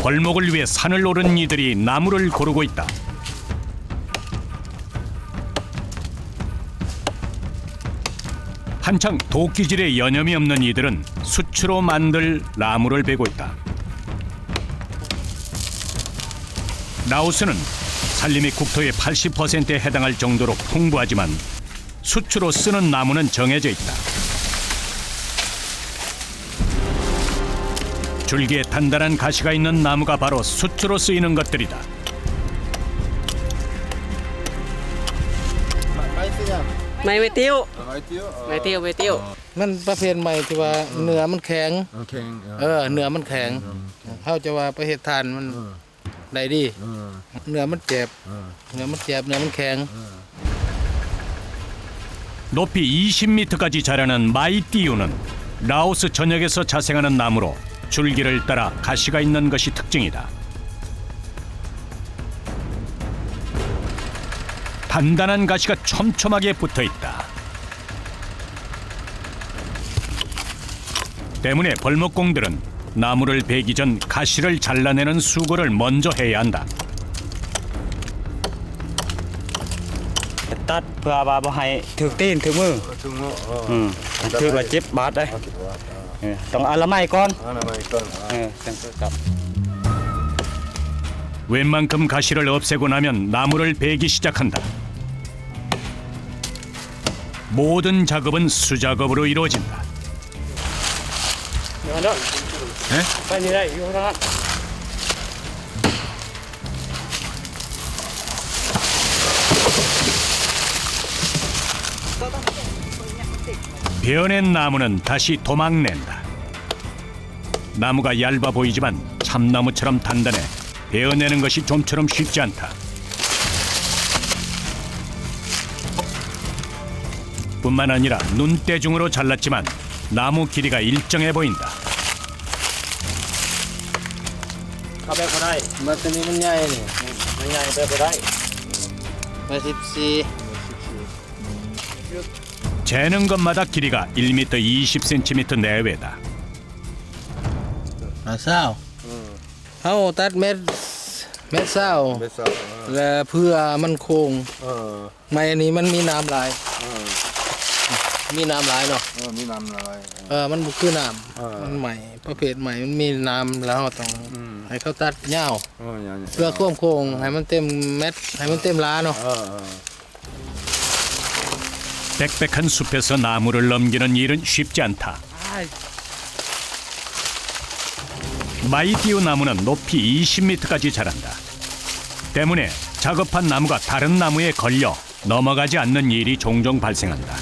벌목을 위해 산을 오른 이들이 나무를 고르고 있다. 한창 도끼질에 여념이 없는 이들은 수추로 만들 나무를 베고 있다. 라오스는 산림이 국토의 80%에 해당할 정도로 풍부하지만 수추로 쓰는 나무는 정해져 있다. 줄기에 단단한 가시가 있는 나무가 바로 수추로 쓰이는 것들이다. Mày mày tiêu, Mày tiêu. mày tiêu. มันประเภทใหม่ที่ว่าเนื้อมันแข็ง Khen. เนื้อมันแข็งเขาจะว่าประเภททานมันได้ดี เนื้อมันเจ็บ เนื้อมันแข็ง 높이 20m까지 자라는 마이띠우는 라오스 전역에서 자생하는 나무로 줄기를 따라 가시가 있는 것이 특징이다. 단단한 가시가 촘촘하게 붙어 있다. 때문에 벌목공들은 나무를 베기 전 가시를 잘라내는 수고를 먼저 해야 한다. Tắt vừa bà hay thực tin thực mư. Thực là chếp bát đây. Tổng là mày con. 웬만큼 가시를 없애고 나면 나무를 베기 시작한다. 모든 작업은 수작업으로 이루어진다. Phải như đây, vô đó. 베어낸 나무는 다시 도막낸다. 나무가 얇아 보이지만 참나무처럼 단단해 베어내는 것이 좀처럼 쉽지 않다. 뿐만 아니라 눈대중으로 잘랐지만 나무 길이가 일정해 보인다. เข้าไปก็ได้ มาตัวนี้มันใหญ่นี่ มันใหญ่ไปก็ได้ มา14 재는 것마다 길이가 1m 20cm 내외다. มาเศร้าเขาตัดเม็ดเศร้า แล้วเพื่อมันโค้งไม้อันนี้มันมีน้ำหลายมีน้ำหลายเนาะ มีน้ำลาย มันบุคือน้ำมันใหม่ประเภทใหม่มันมีน้ำแล้วเราต้องให้เขาตัดยาวเพื่อควบโค้งให้มันเต็มเม็ดให้มันเต็มล้าเนาะ 빽빽한 숲에서 나무를 넘기는 일은 쉽지 않다. 마이띠우 나무는 높이 20m까지 자란다. 때문에 작업한 나무가 다른 나무에 걸려 넘어가지 않는 일이 종종 발생한다.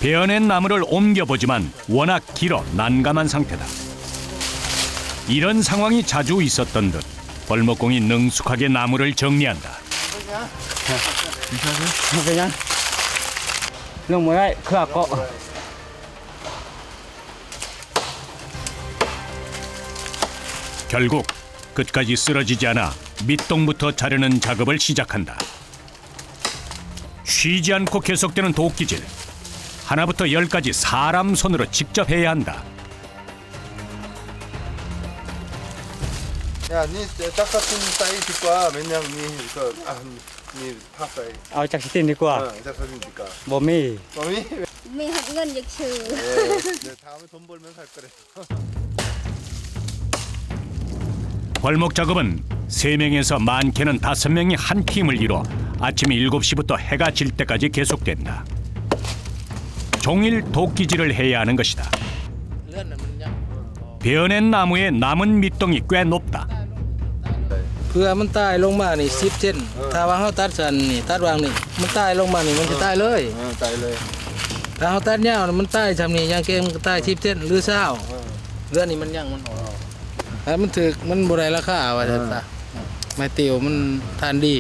베어낸 나무를 옮겨보지만 워낙 길어 난감한 상태다. 이런 상황이 자주 있었던 듯 벌목공이 능숙하게 나무를 정리한다. 그냥 lùng mới đây khạc cọ 결국 끝까지 쓰러지지 않아 밑동부터 자르는 작업을 시작한다. 쉬지 않고 계속되는 도끼질. 하나부터 10까지 사람 손으로 직접 해야 한다. 야, 니 딱 같은 사이즈과 맨날 니 파사이. ao chắc tin đi qua 딱 사이즈니까. bố mì 몸이? mình hết ngân được trừ 다음에 돈 벌면 살 거래. 벌목 작업은 3명에서 많게는 5명이 한 팀을 이뤄 아침 7시부터 해가 질 때까지 계속된다. 종일 도끼질을 해야 하는 것이다. เลื่อนน่ะมันยัง 베어낸 나무의 남은 밑동이 꽤 높다. เพื่อมันใต้ลงมานี่10เซนถ้าว่าเขาตัดสันนี่ตัดวางนี่มันใต้ลงมานี่มันจะใต้เลย 따일래. ถ้าเขาตัดยาวนี่มันใต้ทำนี่ยังเก่งมันก็ใต้10เซนหรือ20เลื่อนนี่มันยังมันแต่มันถึกมันบ่ได้ราคาว่าซั่นซะไม้เตียวมันทานดี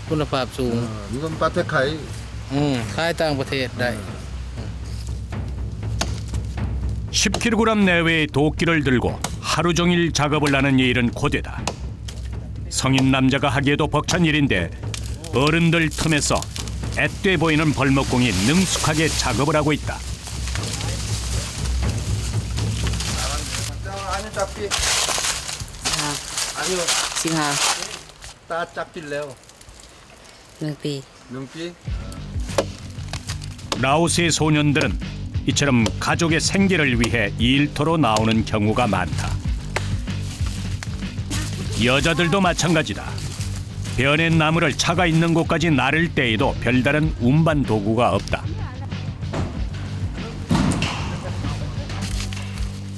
คุณภาพสูง 이건 밭에 가이. ขายต่างประเทศได้ 10kg 내외의 도끼를 들고 하루 종일 작업을 하는 이 일은 고되다. 성인 남자가 하기에도 벅찬 일인데 어른들 틈에서 앳돼 보이는 벌목공이 능숙하게 작업을 하고 있다. 짝비. 아니요, 15 따 짝비래요. 1피 눈비. 라오스의 소년들은 이처럼 가족의 생계를 위해 일터로 나오는 경우가 많다. 여자들도 마찬가지다. 베어낸 나무를 차가 있는 곳까지 나를 때에도 별다른 운반 도구가 없다.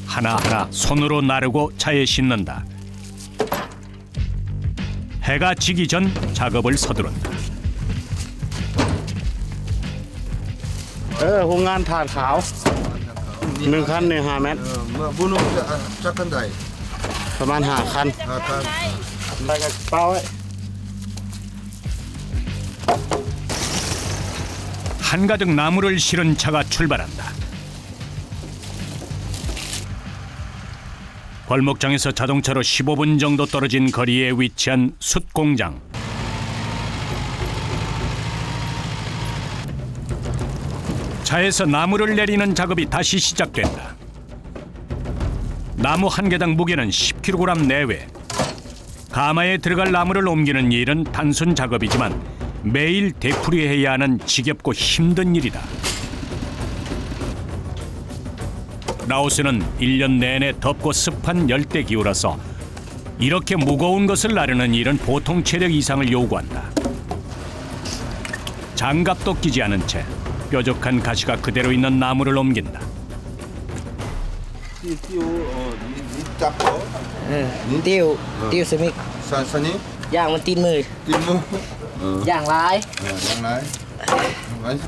하나하나 손으로 나르고 차에 싣는다. 해가 지기 전 작업을 서두른다. โรงงานถ่านขาว1คันนี่5เมตร 뭐 분홍 짝한 다이. ประมาณ5คัน 아까 ไปกับเป้าไว้ 한가득 나무를 실은 차가 출발한다. 벌목장에서 자동차로 15분 정도 떨어진 거리에 위치한 숯 공장. 차에서 나무를 내리는 작업이 다시 시작된다. 나무 한 개당 무게는 10kg 내외. 가마에 들어갈 나무를 옮기는 일은 단순 작업이지만 매일 되풀이해야 하는 지겹고 힘든 일이다. 라오스는 1년 내내 덥고 습한 열대 기후라서 이렇게 무거운 것을 나르는 일은 보통 체력 이상을 요구한다. 장갑도 끼지 않은 채 뾰족한 가시가 그대로 있는 나무를 옮긴다. 띠띠오 니 짝거. ติ้วสมิก 산산이 ย่างมันตีนมือ 띠무. ย่างร้าย 양날. 많이.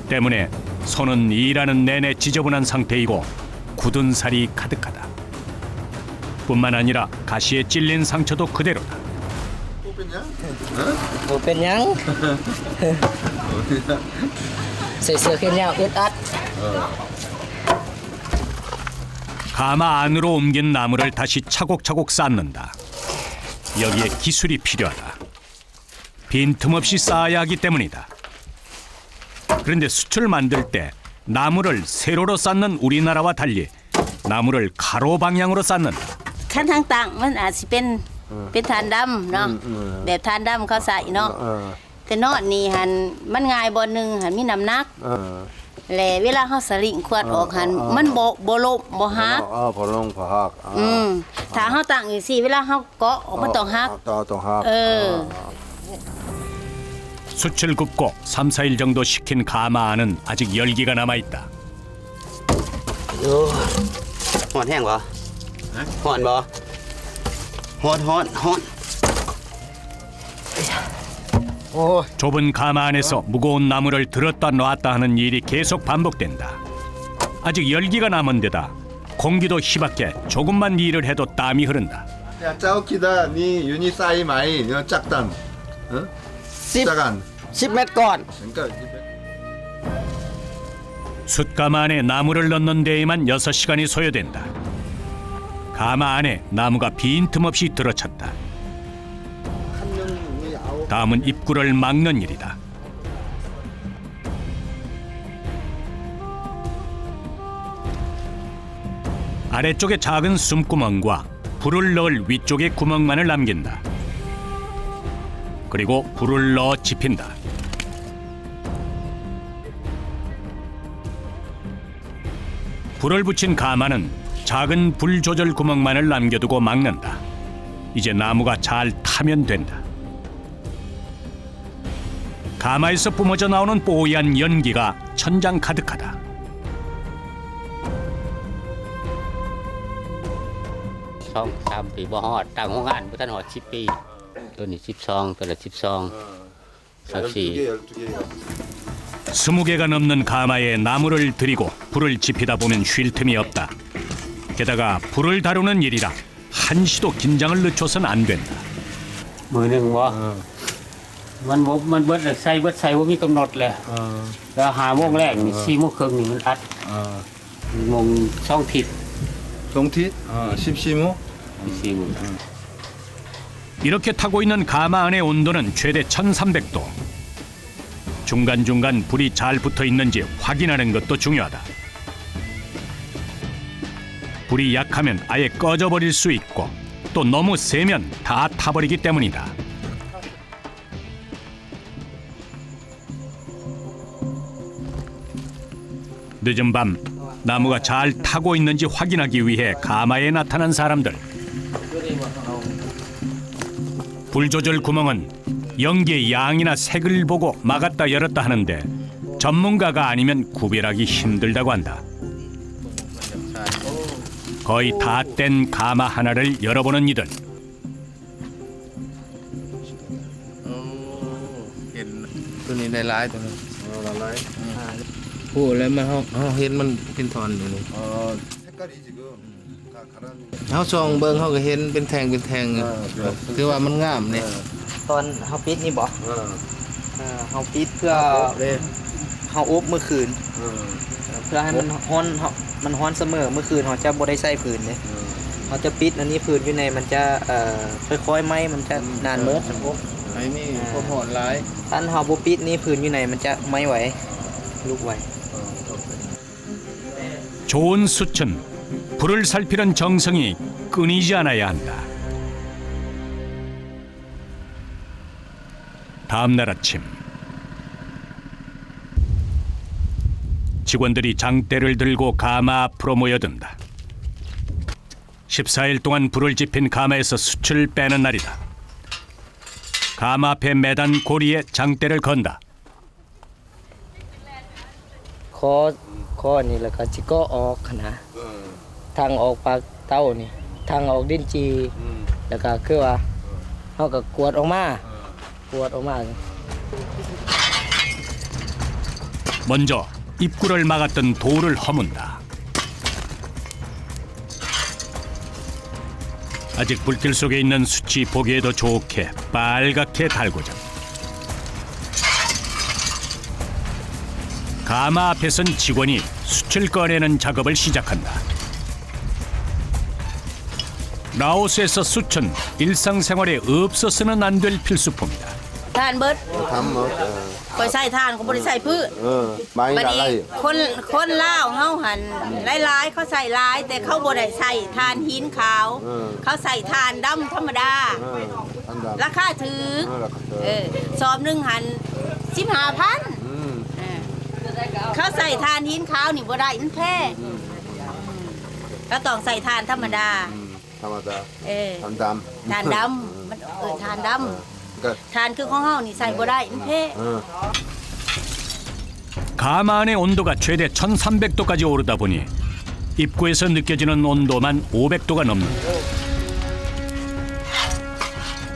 때문에 손은 일하는 내내 지저분한 상태이고 굳은 살이 가득하다. 뿐만 아니라 가시에 찔린 상처도 그대로다. 뽑혔냐? โอ้เป็นหยังใส่เสื้อแขนยาวอึดอัด 가마 안으로 옮긴 나무를 다시 차곡차곡 쌓는다. 여기에 기술이 필요하다. 빈틈없이 쌓아야 하기 때문이다. 그런데 숯을 만들 때 나무를 세로로 쌓는 우리나라와 달리 나무를 가로 방향으로 쌓는다. ขั้นทางต่างมันอาจสิเป็นทานดำเนาะแบบทานดำเขาใส่เนาะแต่นอดนี่หันมันง่ายบ่หนึงหันมีน้ำหนักแลเวลาเฮาสลิงขวดออกหันมันบ่ลบบ่ฮัก พอลงพอหัก ถ้าเฮาตั้งอีซี่เวลาเฮาเกาะออกมันต้องฮัก ต้องหัก 숯을 굽고 3, 4일 정도 식힌 가마 안은 아직 열기가 남아있다. หอนแห้งบ่หอนบ่หอน 좁은 가마 안에서 무거운 나무를 들었다 놨다 하는 일이 계속 반복된다. 아직 열기가 남은 데다 공기도 희박해 조금만 일을 해도 땀이 흐른다. 야 짜오키다 니 유니 사이 마이 너 짝단. 어? 10 짝안. 10 เมตรก่อน 그러니까 숯가마 안에 나무를 넣는 데에만 6시간이 소요된다. 가마 안에 나무가 빈틈없이 들어찼다. 다음은 입구를 막는 일이다. 아래쪽에 작은 숨구멍과 불을 넣을 위쪽의 구멍만을 남긴다. 그리고 불을 넣어 지핀다. 불을 붙인 가마는 작은 불 조절 구멍만을 남겨두고 막는다. 이제 나무가 잘 타면 된다. 가마에서 뿜어져 나오는 뽀얀 연기가 천장 가득하다. 2-3 ปีบ่ฮอดต่างโรงงานบ่ทันฮอด10 ปีตัวนี้12ตัวละ12 14 20개가 넘는 가마에 나무를 들이고 불을 지피다 보면 쉴 틈이 없다. 게다가 불을 다루는 일이라 한시도 긴장을 늦춰선 안 된다. มื้อหนึงบ่มันเบิดใส่บ่มีกำหนดเลยแล้ว5โมงแรกนี่4โมงครึ่งนี่มันอัดโมง2ทิศ 동tit? 10시무? 4โมง 이렇게 타고 있는 가마 안의 온도는 최대 1300도. 중간중간 불이 잘 붙어 있는지 확인하는 것도 중요하다. 불이 약하면 아예 꺼져버릴 수 있고 또 너무 세면 다 타버리기 때문이다. 늦은 밤 나무가 잘 타고 있는지 확인하기 위해 가마에 나타난 사람들. 불 조절 구멍은 연기의 양이나 색을 보고 막았다 열었다 하는데 전문가가 아니면 구별하기 힘들다고 한다. 거의 다 뗀 가마 하나를 열어보는 이들. เห็นตัวนี้ได้หลายตัวนี้ ละลาย โอ้แล้วมันเฮาเห็นมันเป็นทอนอยู่นี่ 색깔이 지금 다 가라앉는 เฮาส่องเบิ่งเฮาก็เห็นเป็นแทงอยู่ถือว่ามันงามนี่ ตอนเฮาปิดนี่บ่ 어. เฮาปิดเพื่อเฮาอบเมื่อคืน เพื่อให้มันฮ้อนมันฮ้อนเสมอเมื่อคืนเฮาจะบ่ได้ใส่ผืนเด้เฮาจะปิดอันนี้ผืนอยู่ในมันจะค่อยๆไหม้มันจะนานเมิดมันอบ ไอ้นี่บ่หอนหลาย ถ้าเฮาบ่ปิดนี่ผืนอยู่ในมันจะไหม้ไหวลุกไหว 좋은 숯은 불을 살피는 정성이 끊이지 않아야 한다. 다음 날 아침 직원들이 장대를 들고 가마 앞으로 모여든다. 14일 동안 불을 지핀 가마에서 숯을 빼는 날이다. 가마 앞에 매단 고리에 장대를 건다. ข้อนี่แล้วก็สิก็ออกนะทางออกปากเต้านี่ทางออกดินจีแล้วก็คือว่าเฮาก็กวดออกมา 먼저 입구를 막았던 돌을 허문다. 아직 불길 속에 있는 숯이 보기에도 좋게 빨갛게 달고자. 가마 앞에 선 직원이 숯을 꺼내는 작업을 시작한다. 라오스에서 숯은 일상생활에 없어서는 안 될 필수품이다. ทานเบิด 담뭐 คอยใส่ทานเขาบ่ได้ใส่พืช 많이 บัดนี้ 나가요 คนลาวเฮาหันหลายๆเขาใส่หลาย แต่เขาบ่ได้ใส่ทานหินขาว เขาใส่ทานดำธรรมดา 한담 ราคาถือสอบหนึงหัน15,000เขาใส่ทานหินขาวนี่บ่ได้มันแพงก็ต้องใส่ทานธรรมดา 담아다 ทาน 담담 ดำมันทานดำ 그러니까 ทานคือของเฮานี่ใส่บ่ได้มันแพง 가마 안의 온도가 최대 1300도까지 오르다 보니 입구에서 느껴지는 온도만 500도가 넘는다.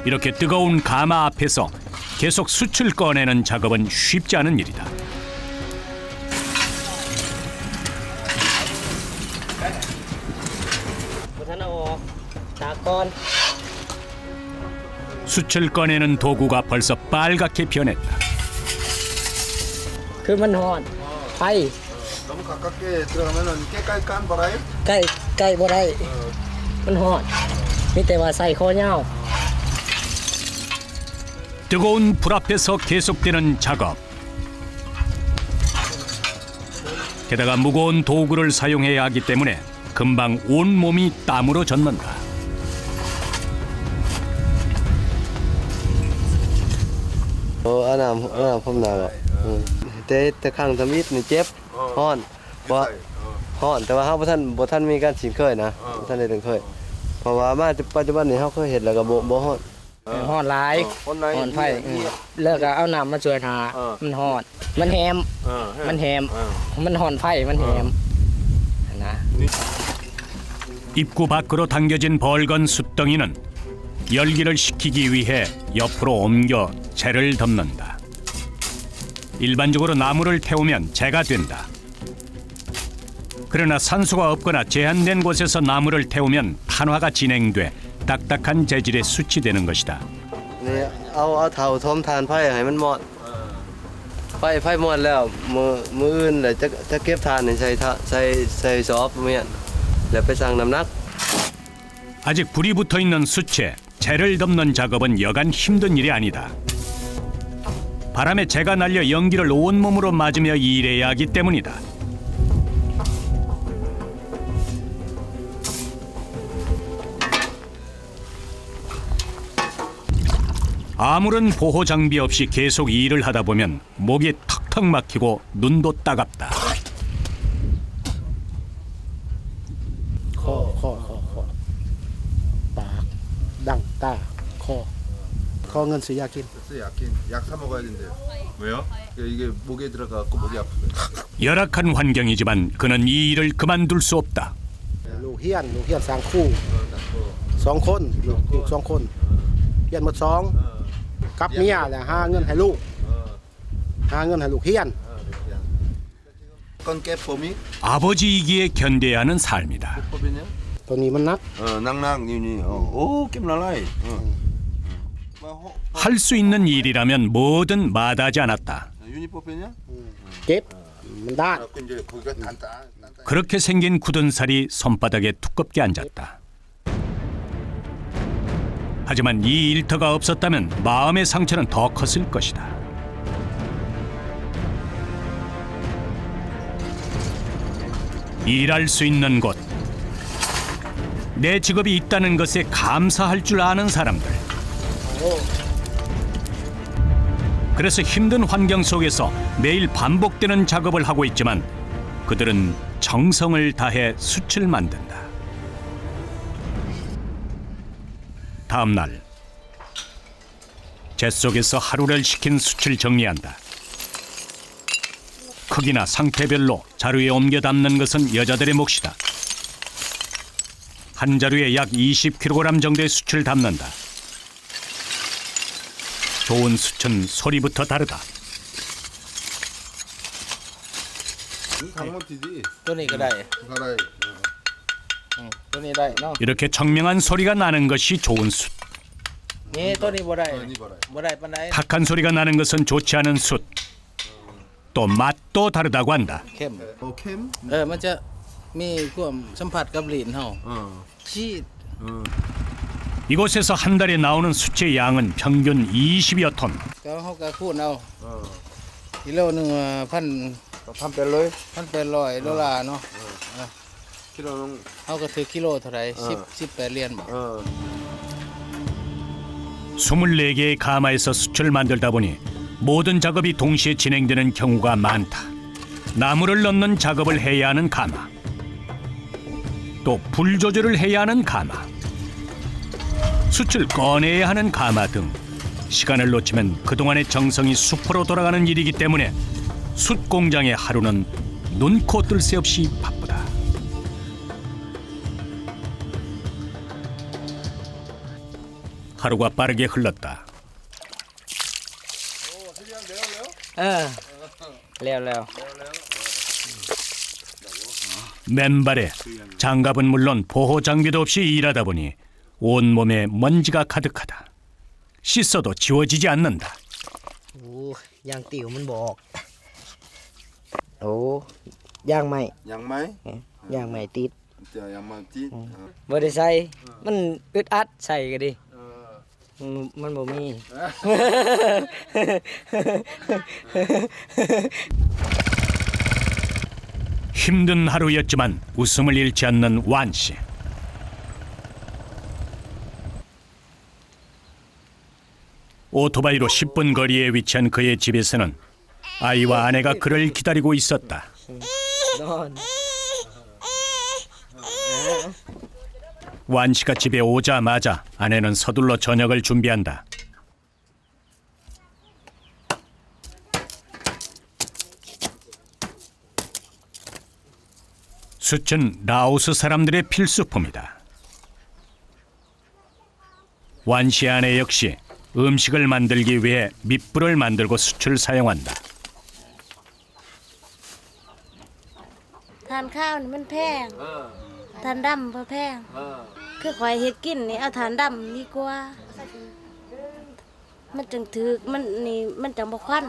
이렇게 뜨거운 가마 앞에서 계속 숯을 꺼내는 작업은 쉽지 않은 일이다. 숯을 꺼내는 도구가 벌써 빨갛게 변했다. คือมันฮ้อนไฟ 너무 가깝게 들어가면은 깨까지 깐 바라요? ใกล้บ่ได้มันฮ้อนมีแต่ว่าใส่คอยาว 뜨거운 불 앞에서 계속되는 작업. 게다가 무거운 도구를 사용해야 하기 때문에 금방 온 몸이 땀으로 젖는다. anh làm hôm nào thế khangทำอิฐนี่เจ็บฮ้อนบ่ฮ้อนแต่ว่าเฮาบ่ทันมีการชินเคยนะบ่ทันได้ถึงเคยเพราะว่ามาปัจจุบันนี้เฮาเคยเฮ็ดแล้วก็บ่ฮ้อน ฮ้อนหลาย ฮ้อนไฟแล้วก็เอาน้ำมาช่วยทามันฮ้อนมันแฮมมันฮ้อนไฟมันแฮมนะ 입구 밖으로 당겨진 벌건 숯덩이는 열기를 식히기 위해 옆으로 옮겨 재를 덮는다. 일반적으로 나무를 태우면 재가 된다. 그러나 산소가 없거나 제한된 곳에서 나무를 태우면 탄화가 진행돼 딱딱한 재질의 숯이 되는 것이다. นี่เอาเท่าทมทานไฟให้มันหมดไฟหมดแล้วมืออื่นแล้วจะเก็บทานนี่ใส่ซอบเมียนแล้วไปสั่งน้ำหนัก 아직 불이 붙어 있는 숯에 재를 덮는 작업은 여간 힘든 일이 아니다. 바람에 재가 날려 연기를 온몸으로 맞으며 일해야 하기 때문이다. 아무런 보호 장비 없이 계속 일을 하다 보면 목이 턱턱 막히고 눈도 따갑다. คอปากดั้งตาคอเงินซื้อยากิน 약긴 약 사 먹어야 된대요. 왜요? 이게 목에 들어가고 목이 아프대. 열악한 환경이지만 그는 이 일을 그만둘 수 없다. ลูกเฮียนสร้างคู่2คนลูก2คนเฮียนหมด2กับเมียแหละหาเงินให้ลูกเฮียน 건 깨뽀미? 아버지이기에 견뎌야 하는 삶이다. 깨뽀미냐? ตัวนี้มันหนัก 낭낭 니니. 오, 겜날라이. 할 수 있는 일이라면 뭐든 마다하지 않았다. 유니뽀페냐? เจ็บมันด้าน 이제 거기가 단단. 그렇게 생긴 굳은 살이 손바닥에 두껍게 앉았다. 하지만 이 일터가 없었다면 마음의 상처는 더 컸을 것이다. 일할 수 있는 곳, 내 직업이 있다는 것에 감사할 줄 아는 사람들. 그래서 힘든 환경 속에서 매일 반복되는 작업을 하고 있지만 그들은 정성을 다해 숯을 만든다. 다음 날, 재 속에서 하루를 식힌 숯을 정리한다. 크기나 상태별로 자루에 옮겨 담는 것은 여자들의 몫이다. 한 자루에 약 20kg 정도의 숯을 담는다. 좋은 숯은 소리부터 다르다. 강모티지. ตัวนี้ก็ได้ 가라이. ตัวนี้ได้เนาะ 이렇게 청명한 소리가 나는 것이 좋은 숯. นี่ตัวนี้บ่ได้ 니 봐라. บ่ได้ปานใด 탁한 소리가 나는 것은 좋지 않은 숯. 또 맛도 다르다고 한다. เข้ม 캠? มันจะมีความสัมผัสกับลิ้นเฮาชีด 이곳에서 한 달에 나오는 숯의 양은 평균 20여 톤. ก็เฮาก็คูณเอากิโลหนึง1,800 $1,800เนาะ 키로는 เฮาก็ถือกิโลเท่าไหร่18เหรียญบ่ 24개의 가마에서 숯을 만들다 보니 모든 작업이 동시에 진행되는 경우가 많다. 나무를 넣는 작업을 해야 하는 가마, 또 불 조절을 해야 하는 가마, 숯을 꺼내야 하는 가마 등 시간을 놓치면 그동안의 정성이 수포로 돌아가는 일이기 때문에 숯 공장의 하루는 눈코 뜰 새 없이 바쁘다. 하루가 빠르게 흘렀다. แล้ว 맨발에 장갑은 물론 보호 장비도 없이 일하다 보니 온몸에 먼지가 가득하다. 씻어도 지워지지 않는다. โอ้ยางติ๋วมันบอกโอ้ยางใหม่ 양말? ยางใหม่ติด 양말 띠. บ่ได้ใส่มันอึดอัดใส่ก็ดิมันบ่มี 힘든 하루였지만 웃음을 잃지 않는 완씨. 오토바이로 10분 거리에 위치한 그의 집에서는 아이와 아내가 그를 기다리고 있었다. นอน 완씨가 집에 오자마자 아내는 서둘러 저녁을 준비한다. 숯은 라오스 사람들의 필수품이다. 완씨 아내 역시 음식을 만들기 위해 밑불을 만들고 숯을 사용한다. ทานข้าวนี่มันแพงทานดำบ่แพงคือข่อยเฮ็ดกินนี่เอาทานดำดีกว่ามันจังถึกมันจังบ่ควัน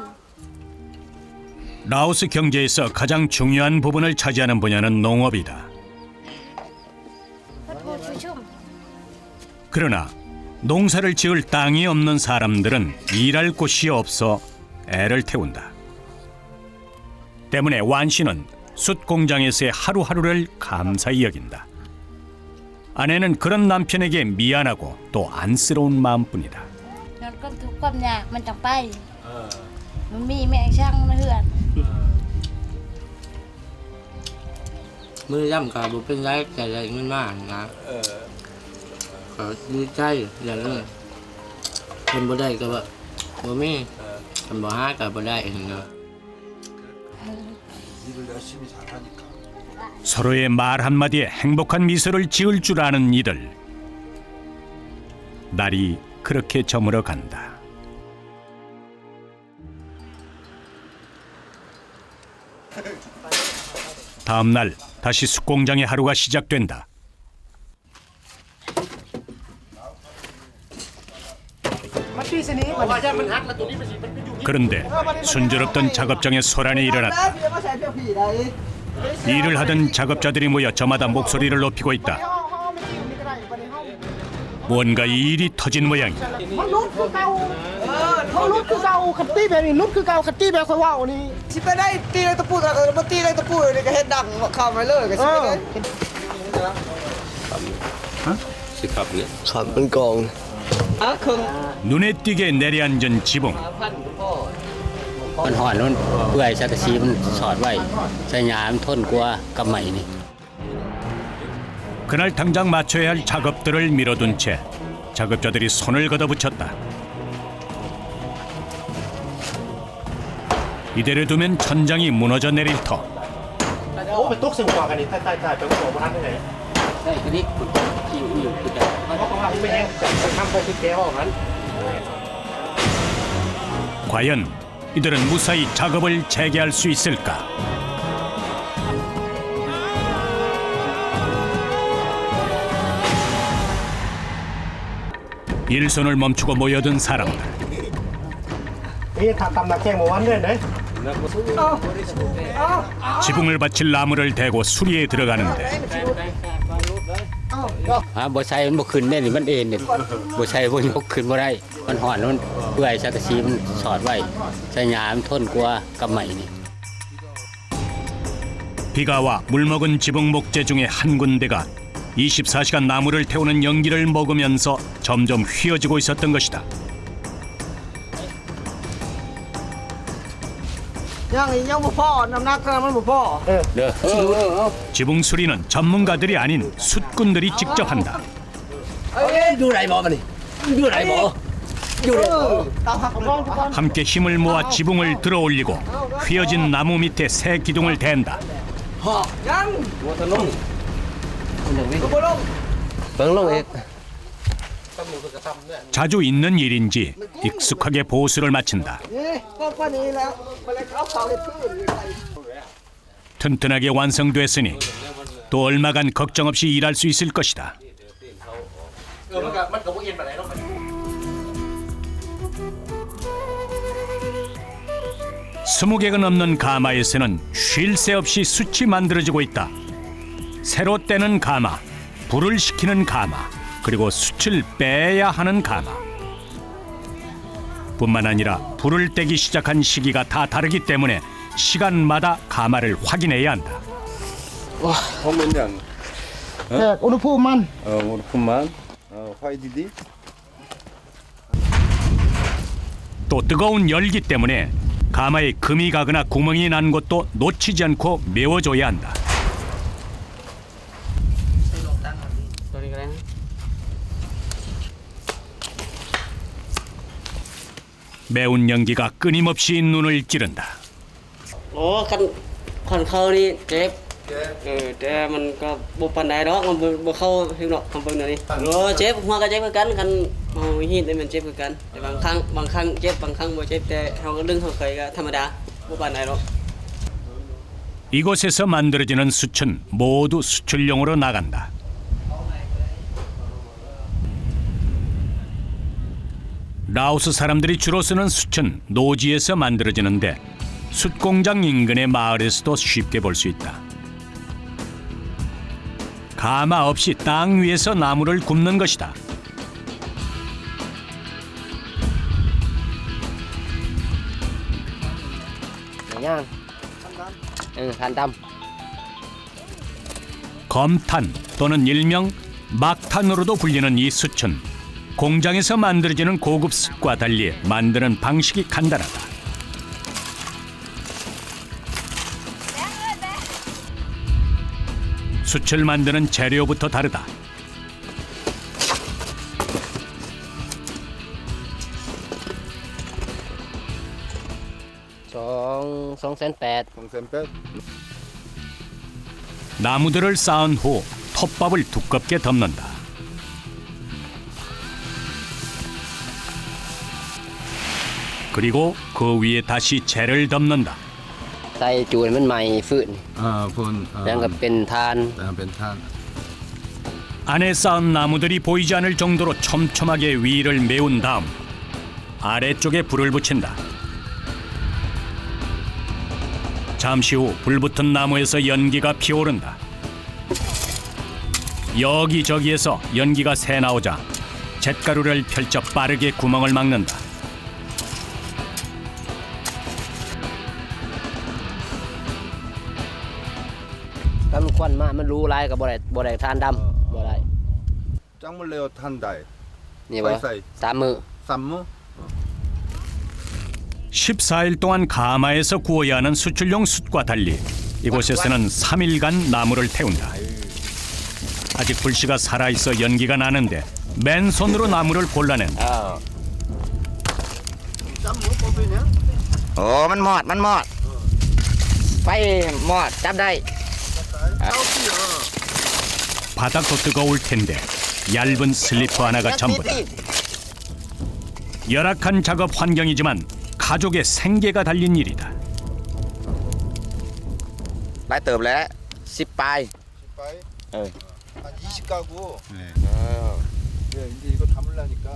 라오스 경제에서 가장 중요한 부분을 차지하는 분야는 농업이다. พัดโพชุ่ม 그러나 농사를 지을 땅이 없는 사람들은 일할 곳이 없어 애를 태운다. 때문에 완씨는 숯 공장에서의 하루하루를 감사히 여긴다. 아내는 그런 남편에게 미안하고 또 안쓰러운 마음뿐이다. นอนก้มทุก ความยากมันจังไปมันมีแม่ช่างมาเฮือน มือย่ำกับบุเป็นไรแต่ไรเงินมากนะก็ดีใจอย่างนี้คนบ่ได้ก็ว่าบ่มีคนบ่หาก็บ่ได้เองเนาะ 일을 열심히 잘하니까. 서로의 말 한마디에 행복한 미소를 지을 줄 아는 이들. 날이 그렇게 저물어 간다. 다음 날 다시 숯공장의 하루가 시작된다. 그런데 순조롭던 작업장에 소란이 일어났다. 일을 하던 작업자들이 모여 저마다 목소리를 높이고 있다. 뭔가 일이 터진 모양이다. เขาลุกคือเก่าขัดตีแบบนี้ลุกคือเก่าขัดตีแบบเขาว่านี่สิไปได้ตีเลยตะปูตะมาตีเลยตะปูนี่ก็เฮ็ดดังเข้ามาเลยก็สิไปได้ ขับเป็นกอง 눈에 띄게 내려앉은 지붕. มันห่อนมันเปื่อยสักกะสีมันสอดไว้ใช้หยามนทนกว่ากับไหมนี่ 그날 당장 마쳐야 할 작업들을 미뤄둔 채 작업자들이 손을 걷어붙였다. 이대로 두면 천장이 무너져 내릴 터. โอ้เป็นตกเสียงกว่ากันนี่ใต้ๆไปก็บอกบ่ทันได้ไง ได้กระดิกขุดขี้อยู่ขุดได้ เพราะว่าไม่แห้งจะทำไปที่แก้ห้องนั้น 과연 이들은 무사히 작업을 재개할 수 있을까? 일손을 멈추고 모여든 사람들. นี่ถ้าตำหนักแกงหมูวันเนี่ยนะ 지붕을 받칠 나무를 대고 수리에 들어가는데 บ่ใช้มันบ่ขึ้นได้นี่มันเอ็นนี่บ่ใช้บ่ยกขึ้นบ่ได้มันห่อนมันเปื่อยสักกะสีมันสอดไว้ใช้หยามนทนกว่ากับไหมนี่ 비가 와 물먹은 지붕 목재 중에 한 군데가 24시간 나무를 태우는 연기를 먹으면서 점점 휘어지고 있었던 것이다. ยังบ่พอน้ำหนักมันบ่พอ เด้อ 지붕 수리는 전문가들이 아닌 숯꾼들이 직접 한다. อยู่ไหนบ่มันนี่อยู่ไหนบ่อยู่ไหน 함께 힘을 모아 지붕을 들어 올리고 휘어진 나무 밑에 새 기둥을 댄다. ยัง เบิ่งลงอีก 자주 있는 일인지 익숙하게 보수를 마친다. นี่ก็นี้แล้วมาเลยเขาเผาเลยพื้น 튼튼하게 완성됐으니 또 얼마간 걱정 없이 일할 수 있을 것이다. 스무 개가 넘는 가마에서는 쉴 새 없이 숯이 만들어지고 있다. 새로 떼는 가마, 불을 식히는 가마, 그리고 숯을 빼야 하는 가마. 뿐만 아니라 불을 떼기 시작한 시기가 다 다르기 때문에 시간마다 가마를 확인해야 한다. 홍면장. แขกอุณหภูมิมัน 그만. 화이디디. 또 뜨거운 열기 때문에 가마에 금이 가거나 구멍이 난 곳도 놓치지 않고 메워줘야 한다. 매운 연기가 끊임없이 눈을 찌른다. โอ้คันเข้านี่เจ็บแต่มันก็บ่ปานใดดอกมันบ่เข้าถึงดอกคำเบิ่งเดี๋ยวนี้เจ็บหัวก็เจ็บคือกันคันเฮาฮีดได้มันเจ็บคือกันแต่บางครั้งเจ็บบางครั้งบ่เจ็บแต่เฮาก็ดึงเฮาเคยก็ธรรมดาบ่ปานใดดอก 이곳에서 만들어지는 숯은 모두 수출용으로 나간다. 라오스 사람들이 주로 쓰는 숯은 노지에서 만들어지는데 숯공장 인근의 마을에서도 쉽게 볼 수 있다. 가마 없이 땅 위에서 나무를 굽는 것이다. 검탄 또는 일명 막탄으로도 불리는 이 숯은 공장에서 만들어지는 고급 숯과 달리 만드는 방식이 간단하다. 숯을 만드는 재료부터 다르다. 송센팻. 나무들을 쌓은 후 톱밥을 두껍게 덮는다. 그리고 그 위에 다시 재를 덮는다. ใส่จูนมันใหม่ฟื้น 본 แล้วก็เป็นทาน 벤탄 안에 쌓은 나무들이 보이지 않을 정도로 촘촘하게 위를 메운 다음 아래쪽에 불을 붙인다. 잠시 후 불붙은 나무에서 연기가 피어오른다. 여기저기에서 연기가 새나오자 잿가루를 펼쳐 빠르게 구멍을 막는다. Cắm khuẩn màมันรู้ลายก็บ่ได้ทานดำบ่ได้ 짱물레어 탄다이 นี่บ่ ใส่ 3 มื้อ 쌈무 14일 동안 가마에서 구워야 하는 수출용 숯과 달리 이곳에서는 3일간 나무를 태운다. 아직 불씨가 살아있어 연기가 나는데 맨손으로 나무를 골라낸다. โอ้มันหมอดไฟหมอดจับได้ 바닥도 뜨거울 텐데 얇은 슬리퍼 하나가 전부다. 열악한 작업 환경이지만 가족의 생계가 달린 일이다. หลายเติบแล้ว10 ปลาย 10바이 한 20가구 네, 이제 이거 담으려니까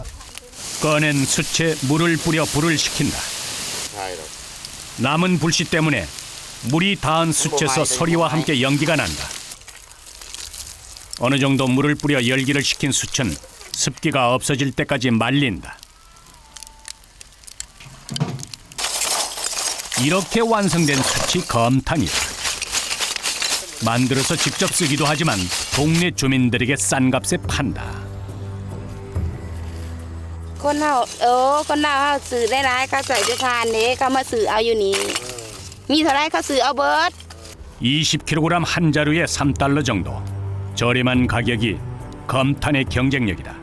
꺼낸 숯에 물을 뿌려 불을 식힌다. 남은 불씨 때문에 물이 닿은 숯에서 소리와 함께 연기가 난다. 어느 정도 물을 뿌려 열기를 식힌 숯은 습기가 없어질 때까지 말린다. 이렇게 완성된 숯이 검탄이다. 만들어서 직접 쓰기도 하지만 동네 주민들에게 싼 값에 판다. คนเฮาคนเฮาซื้อได้หลายเขาใส่ไปทานเด้เขามาซื้อเอาอยู่นี่มีเท่าไรเขาซื้อเอาเบิด 20kg 한 자루에 3달러 정도. 저렴한 가격이 검탄의 경쟁력이다.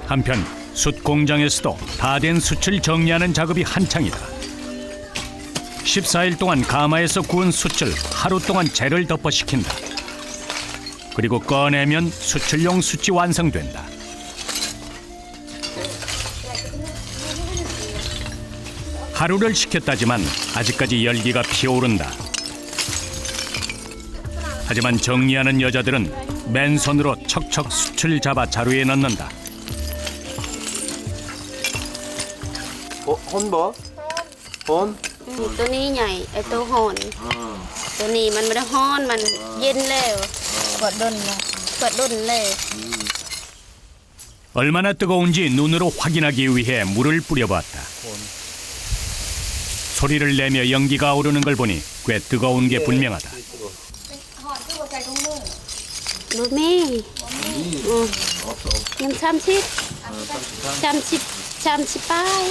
한편 숯 공장에서도 다 된 숯을 정리하는 작업이 한창이다. 14일 동안 가마에서 구운 숯을 하루 동안 재를 덮어 식힌다. 그리고 꺼내면 수출용 숯이 완성된다. 하루를 식혔다지만 아직까지 열기가 피어오른다. 하지만 정리하는 여자들은 맨손으로 척척 숯을 잡아 자루에 넣는다. 혼 뭐? 혼? ตัวนี้ใหญ่ไอ้ตัวห่อนตัวนี้มันไม่ได้ฮ้อนมันเย็นแล้วกดดนเลย 얼마나 뜨거운지 눈으로 확인하기 위해 물을 뿌려봤다. 소리를 내며 연기가 오르는 걸 보니 꽤 뜨거운 게 분명하다. ดูมี่ยัง30ป้าย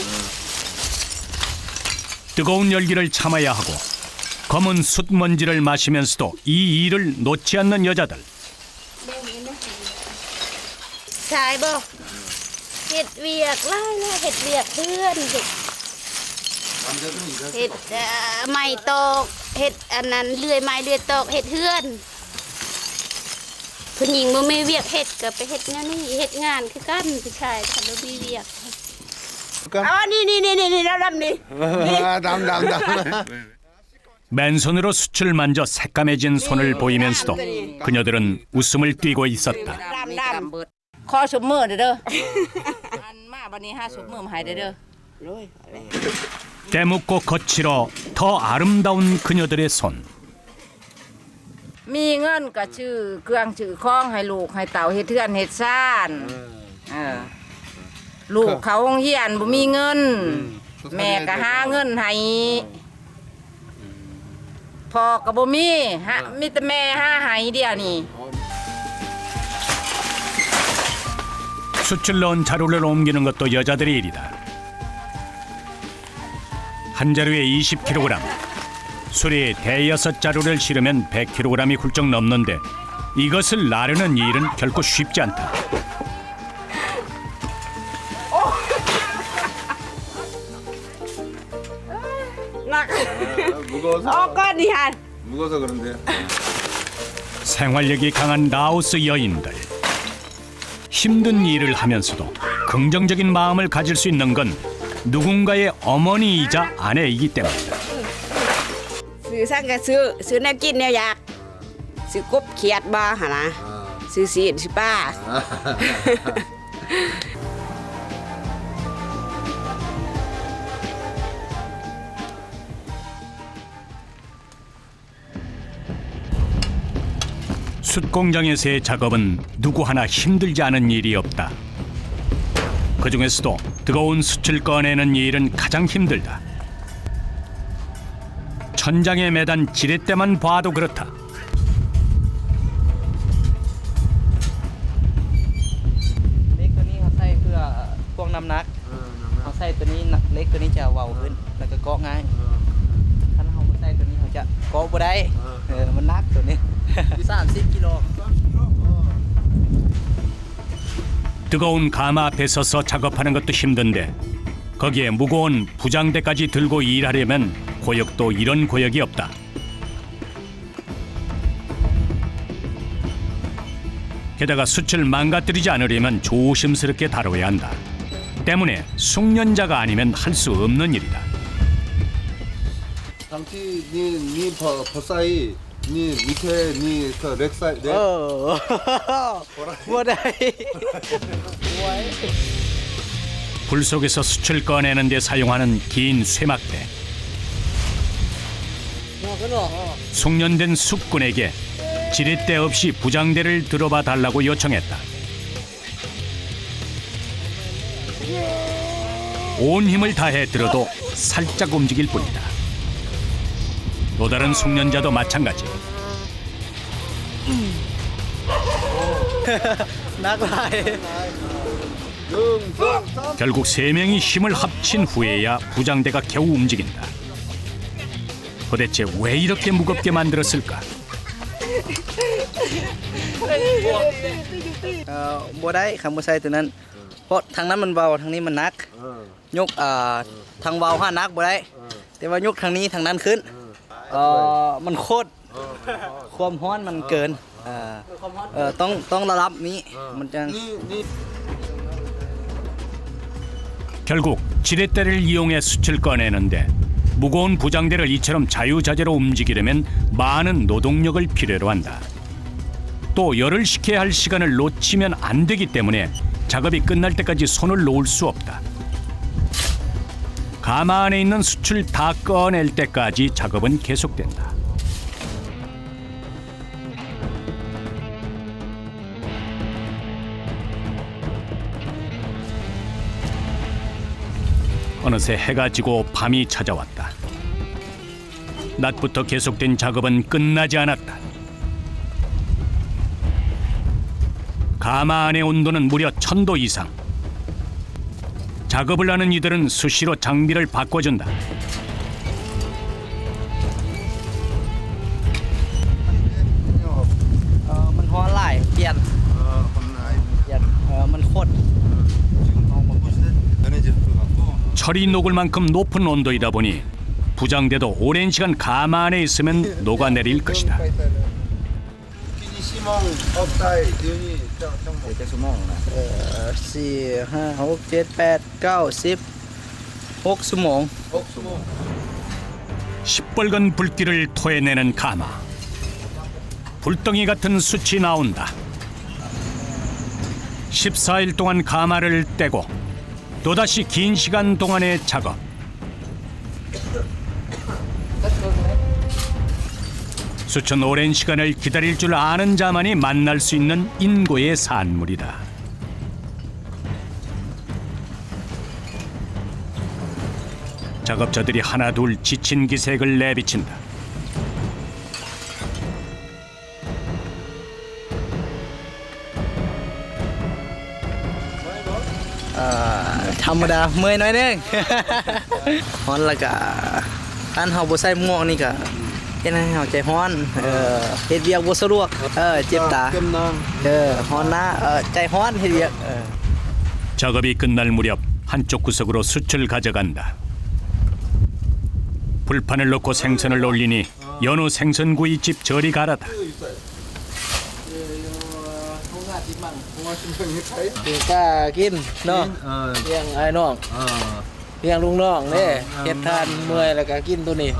뜨거운 열기를 참아야 하고 검은 숯 먼지를 마시면서도 이 일을 놓지 않는 여자들. ชายบอกเห็ดเวียกไล่เห็ดเวียกเพื่อนเห็ดไม้ตอกเห็ดอันนั้นเลื่อยไม้เลื่อยตอกเห็ดเพื่อนผู้หญิงบ่มีเวียกเห็ดก็ไปเห็ดงานนี่เห็ดงานคือกันผู้ชายถ้าบ่มีเวียกอ๋อนี่ดำนี่ 담 맨손으로 숯을 만져 새까매진 손을 보이면서도 그녀들은 웃음을 띠고 있었다. ขอสุบมือเด้ออันมาบัดนี้5สุบมือมาให้เด้อ 때묻고 거칠어 더 아름다운 그녀들의 손. มีเงินก็ชื่อเครื่องชื่อของให้ลูกให้เต่าเฮ็ดเทือนเฮ็ดซ่านลูกเขาโรงเรียนบ่มีเงิน แม่ก็หาเงินให้พ่อก็บ่มีมีแต่แม่หาให้เดียวนี่ 숯을 넣은 자루를 옮기는 것도 여자들의 일이다. 한 자루에 20kg, 술이 대여섯 자루를 실으면 100kg이 훌쩍 넘는데 이것을 나르는 일은 결코 쉽지 않다. 무거워서. 무거워서 그런데. 생활력이 강한 라오스 여인들. 힘든 일을 하면서도 긍정적인 마음을 가질 수 있는 건 누군가의 어머니이자 아내이기 때문이다. ซื้อสั่งก็ซื้อแนวกินแนวอยากซื้อกบเขียดบ่หั่นนะซื้อสีดซื้อป้า 숯 공장에서의 작업은 누구 하나 힘들지 않은 일이 없다. 그 중에서도 뜨거운 숯을 꺼내는 일은 가장 힘들다. 천장에 매단 지렛대만 봐도 그렇다. เล็กตัวนี้เขาใส่เพื่อพวกน้ำหนักเขาใส่ตัวนี้เล็กตัวนี้จะเบาขึ้นแล้วก็เกาะง่ายถ้าเราไม่ใส่ตัวนี้เขาจะเกาะบ่ได้มันหนักตัวนี้ 30 กิโล 뜨거운 가마 앞에 서서 작업하는 것도 힘든데 거기에 무거운 부장대까지 들고 일하려면 고역도 이런 고역이 없다. 게다가 숯을 망가뜨리지 않으려면 조심스럽게 다뤄야 한다. 때문에 숙련자가 아니면 할 수 없는 일이다. 당시 니 버사이 니 밑에 니그 렉사이 렉. บ่ได้ 불 속에서 숯을 꺼내는 데 사용하는 긴 쇠막대. 숙련된 숯꾼에게 지렛대 없이 부장대를 들어봐 달라고 요청했다. 온 힘을 다해 들어도 살짝 움직일 뿐이다. 또 다른 숙련자도 마찬가지. หนักหลาย 결국 세 명이 힘을 합친 후에야 부장대가 겨우 움직인다. 도대체 왜 이렇게 무겁게 만들었을까? บ่ได้คำบ่ใส่ตัวนั้นเพราะทางนั้นมันเบาทางนี้มันหนักยกทางเบาหนักบ่ได้แต่ว่ายกทางนี้ทางนั้นขึ้นมันโคตรความร้อนมันเกินต้องระดับนี้มันจะ 결국 지렛대를 이용해 숯을 꺼내는데 무거운 부장대를 이처럼 자유자재로 움직이려면 많은 노동력을 필요로 한다. 또 열을 식혀야 할 시간을 놓치면 안 되기 때문에 작업이 끝날 때까지 손을 놓을 수 없다. 가마 안에 있는 숯을 다 꺼낼 때까지 작업은 계속된다. 어느새 해가 지고 밤이 찾아왔다. 낮부터 계속된 작업은 끝나지 않았다. 가마 안의 온도는 무려 1000도 이상. 작업을 하는 이들은 수시로 장비를 바꿔준다.มันร้อนหลายเปลี่ยนมันโคตร 철이 녹을 만큼 높은 온도이다 보니 부장대도 오랜 시간 가마 안에 있으면 녹아내릴 것이다. 4, 5, 6, 7, 8, 9, 10 6 ชั่วโมง 시뻘건 불길을 토해내는 가마. 불덩이 같은 숯이 나온다. 14일 동안 가마를 떼고 또다시 긴 시간 동안의 작업. 수천 오랜 시간을 기다릴 줄 아는 자만이 만날 수 있는 인고의 산물이다. 작업자들이 하나둘 지친 기색을 내비친다. ธรรมดาเมื่อยหน่อยนึง ฮ้อนแล้วก็คันเฮาบ่ใส่หมวกนี่ก็เฮ็ดให้เฮาใจฮ้อนเฮ็ดเวียกบ่สะดวกเจ็บตาฮ้อนนะใจฮ้อนเฮ็ดเวียก 작업이 끝날 무렵 한쪽 구석으로 숯을 가져간다. 불판을 놓고 생선을 올리니 연우 생선구이집 저리 가라다. กล้ากินเนาะเลี้ยงไอ้น้องเลี้ยงลุงน้องเด้เฮ็ดทานเมื่อยแล้วก็กินตัวนี้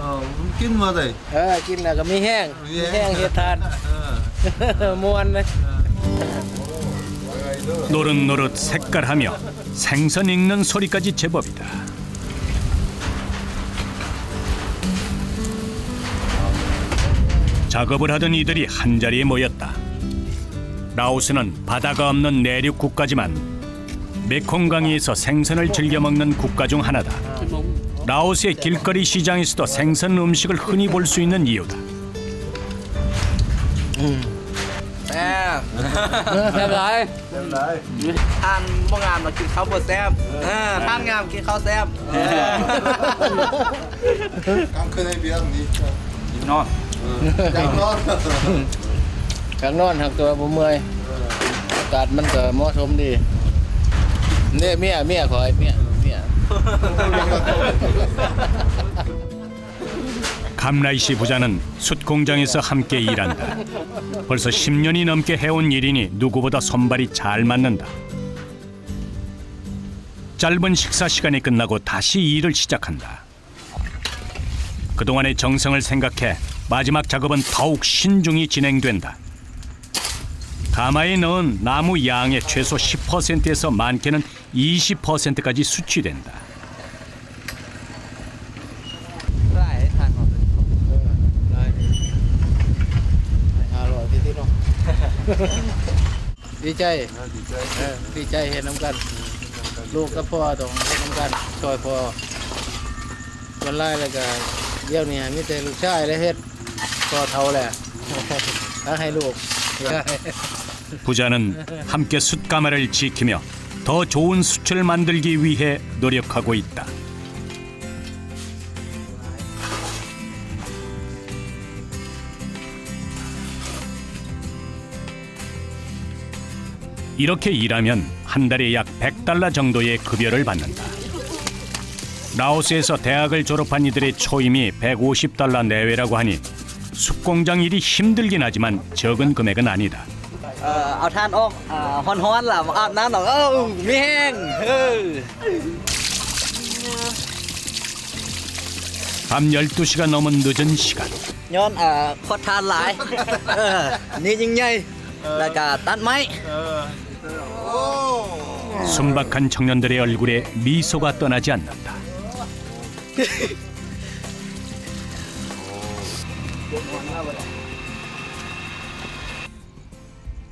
낀 마다. กินแล้วก็มีแห้งเฮ็ดทานม่วนเลย 노릇노릇 색깔하며 생선 익는 소리까지 제법이다. 작업을 하던 이들이 한자리에 모였다. 라오스는 바다가 없는 내륙 국가지만 메콩강에서 생선을 즐겨 먹는 국가 중 하나다. 라오스의 길거리 시장에서도 생선 음식을 흔히 볼 수 있는 이유다. แซ่บหลายทานบ่งามเรากินข้าวบ่แซ่บทานงามกินข้าวแซ่บ 깡큰에 비하면 니. นอน 깡넌. กลางนอนหักตัวบ่เมื่อยอากาศมันก็เหมาะสมดีเนี่ยเมียขอให้เมีย 감라이 씨 부자는 숯 공장에서 함께 일한다. 벌써 10년이 넘게 해온 일이니 누구보다 손발이 잘 맞는다. 짧은 식사 시간이 끝나고 다시 일을 시작한다. 그동안의 정성을 생각해 마지막 작업은 더욱 신중히 진행된다. 가마에 넣은 나무 양의 최소 10%에서 많게는 20%까지 수취된다. ดีใจดีใจเห็นน้ำกันลูกกับพ่อต้องเห็นน้ำกันช่วยพ่อวันไล่แล้วก็เดี๋ยวนี้มีแต่ลูกชายและเฮ็ดพ่อเท่าแหละถ้าให้ลูก 부자는 함께 숯가마를 지키며 더 좋은 숯을 만들기 위해 노력하고 있다. 이렇게 일하면 한 달에 약 100달러 정도의 급여를 받는다. 라오스에서 대학을 졸업한 이들의 초임이 150달러 내외라고 하니 숯공장 일이 힘들긴 하지만 적은 금액은 아니다. เอาทานออกฮ้อนๆล่ะมาอาบน้ำหน่อยมีแห้ง 밤 12시가 넘은 늦은 시간. ย้อนขอทานหลายนี่ยิ่งใหญ่แล้วก็ตัดไม้ 순박한 청년들의 얼굴에 미소가 떠나지 않는다.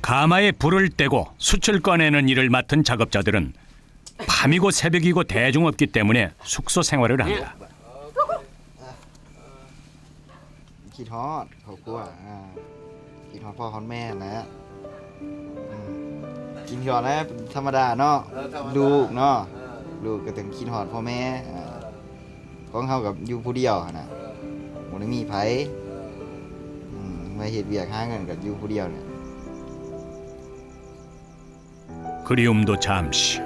가마에 불을 떼고 숯을 꺼내는 일을 맡은 작업자들은 밤이고 새벽이고 대중 없기 때문에 숙소 생활을 한다. คิดฮอดครอบครัวคิดฮอดพ่อฮอดแม่นะกินฮอดแล้วธรรมดาเนาะลูกเนาะลูกก็ต้องคิดฮอดพ่อแม่ของเฮากับอยู่ผู้เดียวนะบ่ได้มีไผมาเฮ็ดเวียกหาเงินก็อยู่ผู้เดียวเนี่ย 그리움도 잠시.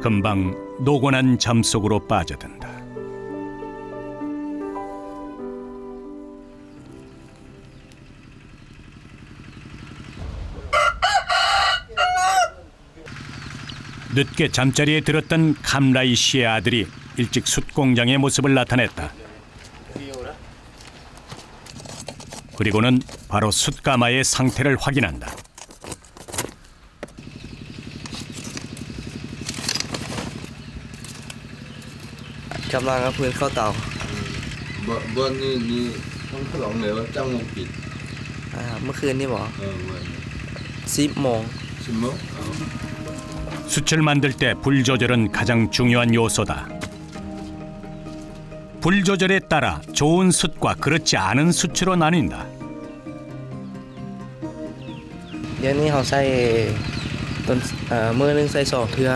금방 노곤한 잠 속으로 빠져든다. 늦게 잠자리에 들었던 감라이 씨의 아들이 일찍 숯공장의 모습을 나타냈다. 그리고는 바로 숯가마의 상태를 확인한다. กำลังเอาพื้นเข้าเตา 뭐니 형편 없네요. 짱목빛. เมื่อคืนนี่บอก 10 โมง 신모? 숯을 만들 때 불 조절은 가장 중요한 요소다. 불 조절에 따라 좋은 숯과 그렇지 않은 숯으로 나뉜다. อย่างนี้เขาใส่ต้นมื้อนึงใส่2เทื่อ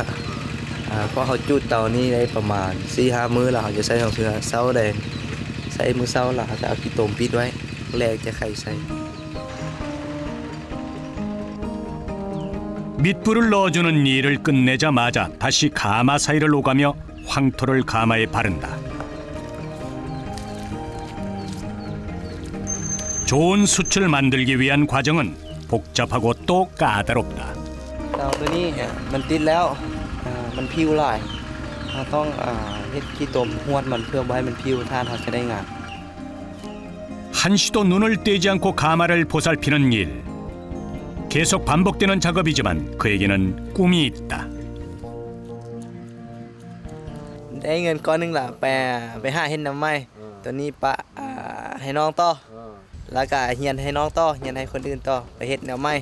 พอเขาจุดเตานี้ได้ประมาณ 4-5 มื้อแล้วเขาจะใส่2เทื่อเช้าแดงใส่มื้อเช้าแล้วเขาจะเอาขี้ตมปิดไว้แลกจะไข่ใส่ 밑불을 넣어주는 일을 끝내자마자 다시 가마 사이를 오가며 황토를 가마에 바른다. 좋은 숯을 만들기 위한 과정은 복잡하고 또 까다롭다. เตาตัวนี้มันติดแล้วมันพิวหลายเราต้องเฮ็ดขี้ตมหวดมันเพื่อบ่ให้มันพิวทานเขาจะได้งาม 한시도 눈을 떼지 않고 가마를 보살피는 일. 계속 반복되는 작업이지만 그에게는 꿈이 있다. ได้เงินก้อนหนึงล่ะไปหาเฮ็ดน้ำไม้ตัวนี้ปะให้น้องต่อแล้วก็เฮียนให้น้องต่อเฮียนให้คนอื่นต่อไปเฮ็ดน้ำไม้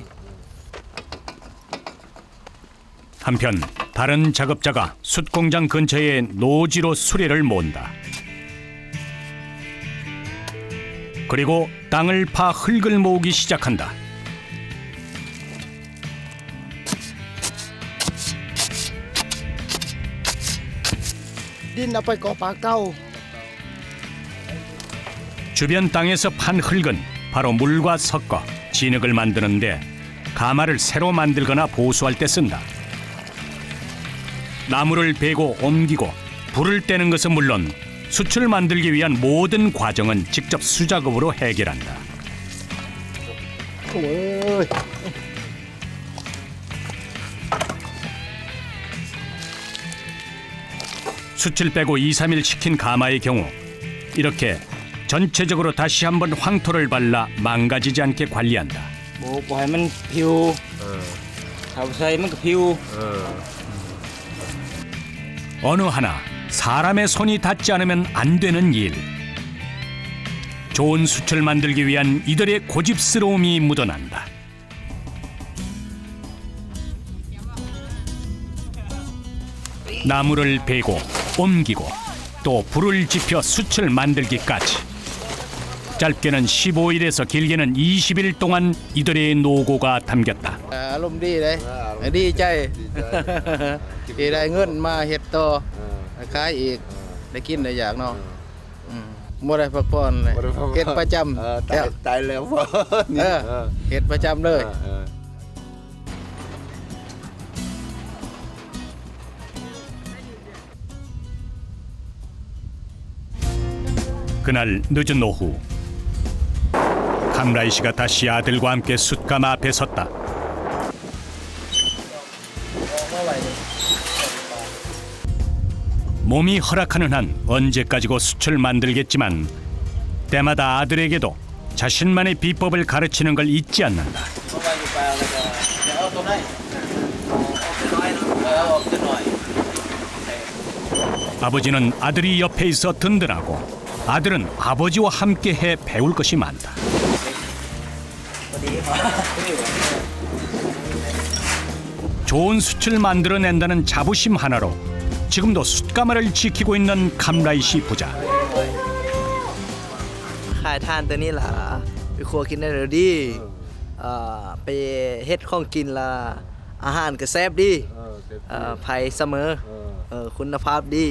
한편 다른 작업자가 숯 공장 근처에 노지로 수레를 몬다. 그리고 땅을 파 흙을 모으기 시작한다. ดินเอาไปก่อปลาเก่า 주변 땅에서 판 흙은 바로 물과 섞어 진흙을 만드는데 가마를 새로 만들거나 보수할 때 쓴다. 나무를 베고 옮기고 불을 떼는 것은 물론 숯을 만들기 위한 모든 과정은 직접 수작업으로 해결한다. 숯을 빼고 2-3일 식힌 가마의 경우 이렇게 전체적으로 다시 한번 황토를 발라 망가지지 않게 관리한다. บ่ให้มันผิวถ้าใส่มันก็ผิว 어느 하나 사람의 손이 닿지 않으면 안 되는 일. 좋은 숯을 만들기 위한 이들의 고집스러움이 묻어난다. 나무를 베고 옮기고 또 불을 지펴 숯을 만들기까지 짧게는 15일에서 길게는 20일 동안 이들의 노고가 담겼다. อารมณ์ดีเลยดีใจที่ได้เงินมาเฮ็ดต่อขายอีกได้กินได้อยากเนาะบ่ได้พักผ่อนเลยเฮ็ดประจำ ตายแล้วบ่ เฮ็ดประจำเลย 그날 늦은 오후 감라이 씨가 다시 아들과 함께 숯가마 앞에 섰다. 몸이 허락하는 한 언제까지고 숯을 만들겠지만 때마다 아들에게도 자신만의 비법을 가르치는 걸 잊지 않는다. 아버지는 아들이 옆에 있어 든든하고 아들은 아버지와 함께해 배울 것이 많다. 좋은 숯을 만들어낸다는 자부심 하나로 지금도 숯가마를 지키고 있는 감라이 씨 부자. ขายทานตัวนี้ล่ะไปครัวกินได้เลยดีไปเฮ็ดของกินล่ะอาหารก็แซ่บดีไผเสมอคุณภาพดี